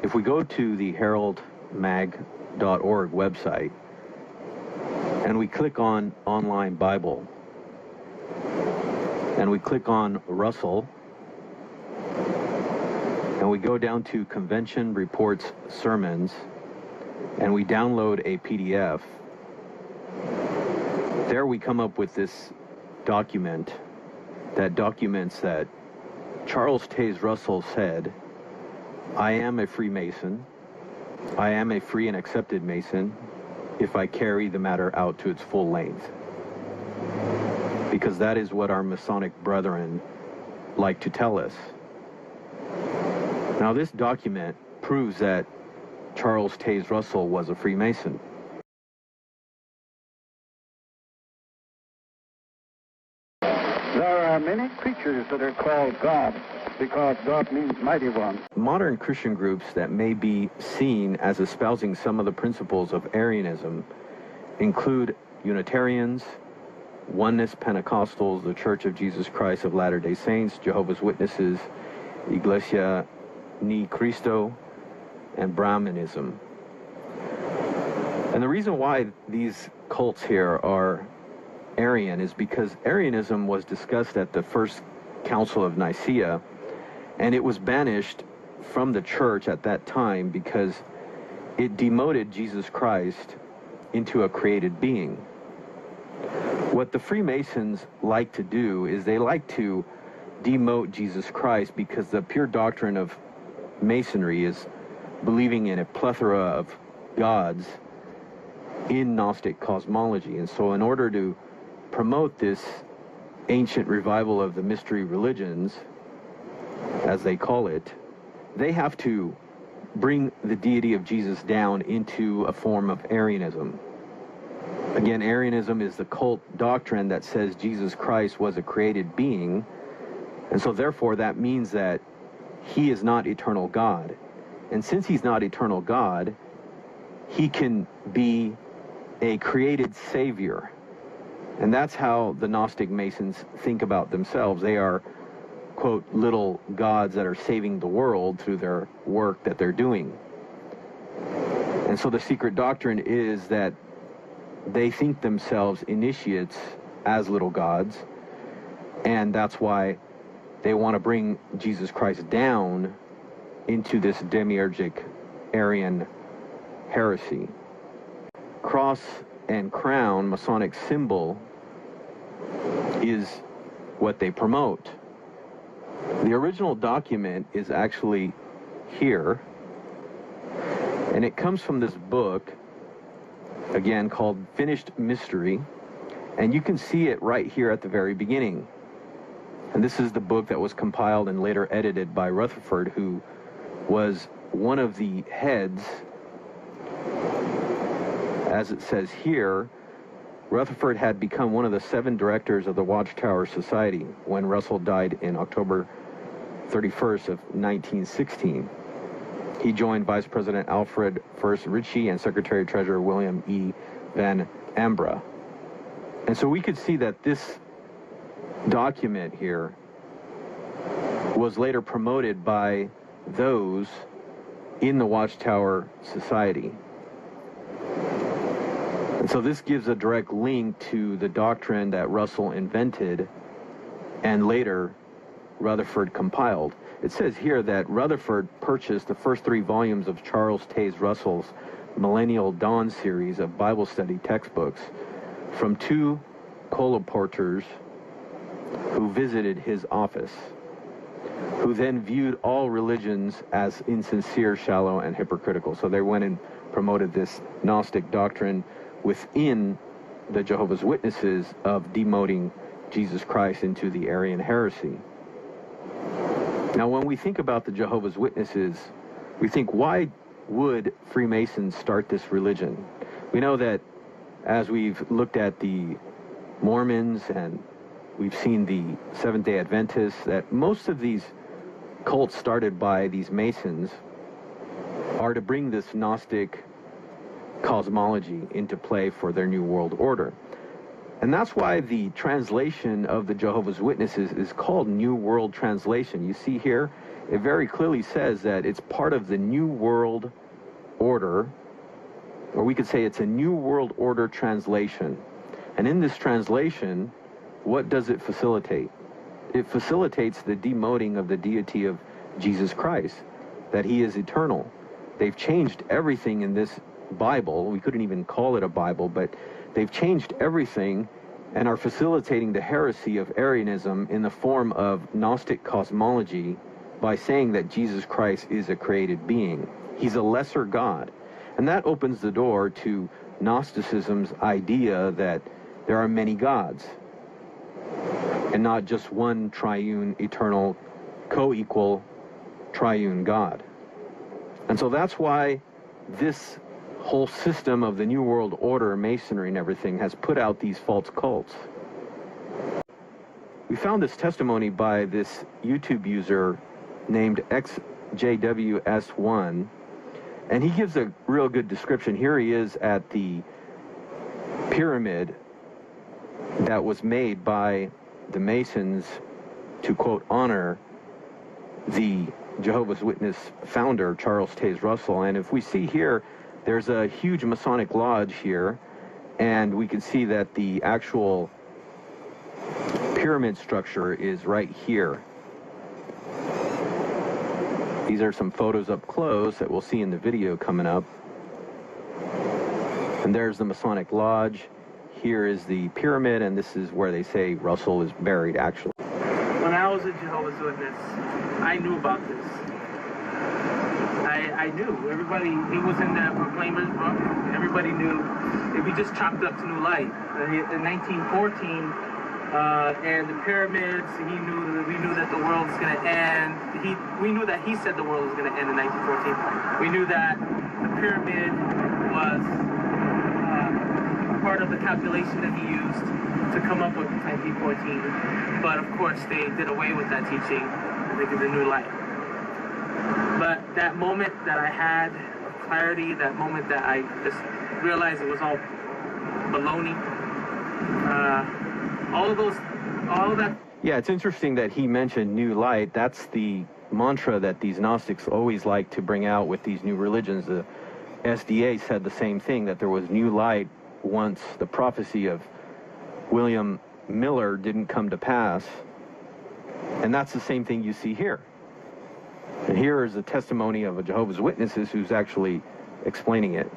If we go to the heraldmag.org website and we click on Online Bible and we click on Russell and we go down to Convention Reports Sermons and we download a PDF, there we come up with this document that documents that Charles Taze Russell said, "I am a Freemason. I am a free and accepted Mason if I carry the matter out to its full length." Because that is what our Masonic brethren like to tell us. Now, this document proves that Charles Taze Russell was a Freemason. There are many creatures that are called God because God means mighty one. Modern Christian groups that may be seen as espousing some of the principles of Arianism include Unitarians, Oneness Pentecostals, the Church of Jesus Christ of Latter-day Saints, Jehovah's Witnesses, Iglesia Ni Cristo, and Brahmanism. And the reason why these cults here are Arian is because Arianism was discussed at the First Council of Nicaea, and it was banished from the church at that time because it demoted Jesus Christ into a created being. What the Freemasons like to do is they like to demote Jesus Christ because the pure doctrine of Masonry is believing in a plethora of gods in Gnostic cosmology. And so in order to promote this ancient revival of the mystery religions, as they call it, they have to bring the deity of Jesus down into a form of Arianism. Again, Arianism is the cult doctrine that says Jesus Christ was a created being, and so therefore that means that he is not eternal God. And since he's not eternal God, he can be a created savior. And that's how the Gnostic Masons think about themselves. They are, quote, little gods that are saving the world through their work that they're doing. And so the secret doctrine is that they think themselves initiates as little gods, and that's why they want to bring Jesus Christ down into this demiurgic Arian heresy. Cross and crown, Masonic symbol, is what they promote. The original document is actually here, and it comes from this book, again, called Finished Mystery, and you can see it right here at the very beginning. And this is the book that was compiled and later edited by Rutherford, who was one of the heads. As it says here, Rutherford had become one of the 7 directors of the Watchtower Society when Russell died in October 31st of 1916. He joined Vice President Alfred First Ritchie and Secretary Treasurer William E. Van Ambra. And so we could see that this document here was later promoted by those in the Watchtower Society. And so this gives a direct link to the doctrine that Russell invented and later Rutherford compiled. It says here that Rutherford purchased the first 3 volumes of Charles Taze Russell's Millennial Dawn series of Bible study textbooks from 2 colporteurs who visited his office, who then viewed all religions as insincere, shallow, and hypocritical. So they went and promoted this Gnostic doctrine within the Jehovah's Witnesses of demoting Jesus Christ into the Arian heresy. Now, when we think about the Jehovah's Witnesses, we think, why would Freemasons start this religion? We know that as we've looked at the Mormons and we've seen the Seventh-day Adventists, that most of these cults started by these Masons are to bring this Gnostic cosmology into play for their New World Order. And that's why the translation of the Jehovah's Witnesses is called New World Translation. You see here, it very clearly says that it's part of the New World Order, or we could say it's a New World Order translation. And in this translation, what does it facilitate? It facilitates the demoting of the deity of Jesus Christ, that he is eternal. They've changed everything in this Bible. We couldn't even call it a Bible, but they've changed everything and are facilitating the heresy of Arianism in the form of Gnostic cosmology by saying that Jesus Christ is a created being. He's a lesser God. And that opens the door to Gnosticism's idea that there are many gods and not just one triune, eternal, co-equal, triune God. And so that's why this whole system of the New World Order, Masonry and everything has put out these false cults. We found this testimony by this YouTube user named XJWS1, and he gives a real good description. Here he is at the pyramid that was made by the Masons to, quote, honor the Jehovah's Witness founder, Charles Taze Russell. And if we see here, there's a huge Masonic lodge here, and we can see that the actual pyramid structure is right here. These are some photos up close that we'll see in the video coming up. And there's the Masonic lodge. Here is the pyramid, and this is where they say Russell is buried, actually. When I was a Jehovah's Witness, I knew about this. I knew. Everybody, he was in that Proclaimer's book. Everybody knew. If we just chopped up to New Light. In 1914, and the pyramids, we knew that the world was going to end. We knew that he said the world was going to end in 1914. We knew that the pyramid was part of the calculation that he used to come up with 1914. But of course, they did away with that teaching and they gave the New Light. But that moment that I had of clarity, that moment that I just realized it was all baloney, all of that. Yeah, it's interesting that he mentioned New Light. That's the mantra that these Gnostics always like to bring out with these new religions. The SDA said the same thing, that there was new light once the prophecy of William Miller didn't come to pass. And that's the same thing you see here. And here is a testimony of a Jehovah's Witnesses who's actually explaining it.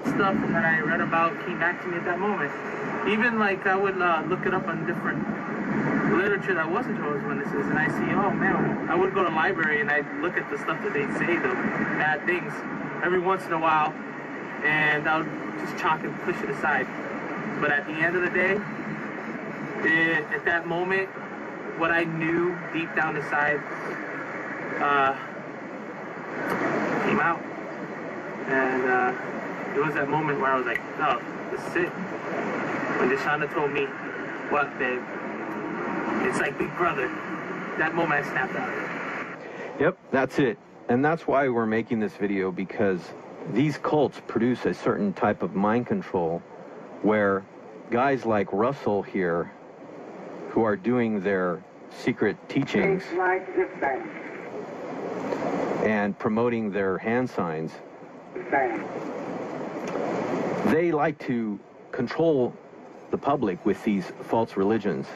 Stuff that I read about came back to me at that moment. Even like I would look it up on different literature that wasn't Jehovah's Witnesses, and I see, oh man, I would go to the library and I'd look at the stuff that they'd say, the bad things, every once in a while, and I would just chalk and push it aside. But at the end of the day, at that moment, what I knew deep down inside came out. And it was that moment where I was like, oh, this is it. When Deshauna told me, what, babe? It's like Big Brother. That moment I snapped out of it. Yep, that's it. And that's why we're making this video, because these cults produce a certain type of mind control where guys like Russell here, who are doing their secret teachings and promoting their hand signs, they like to control the public with these false religions.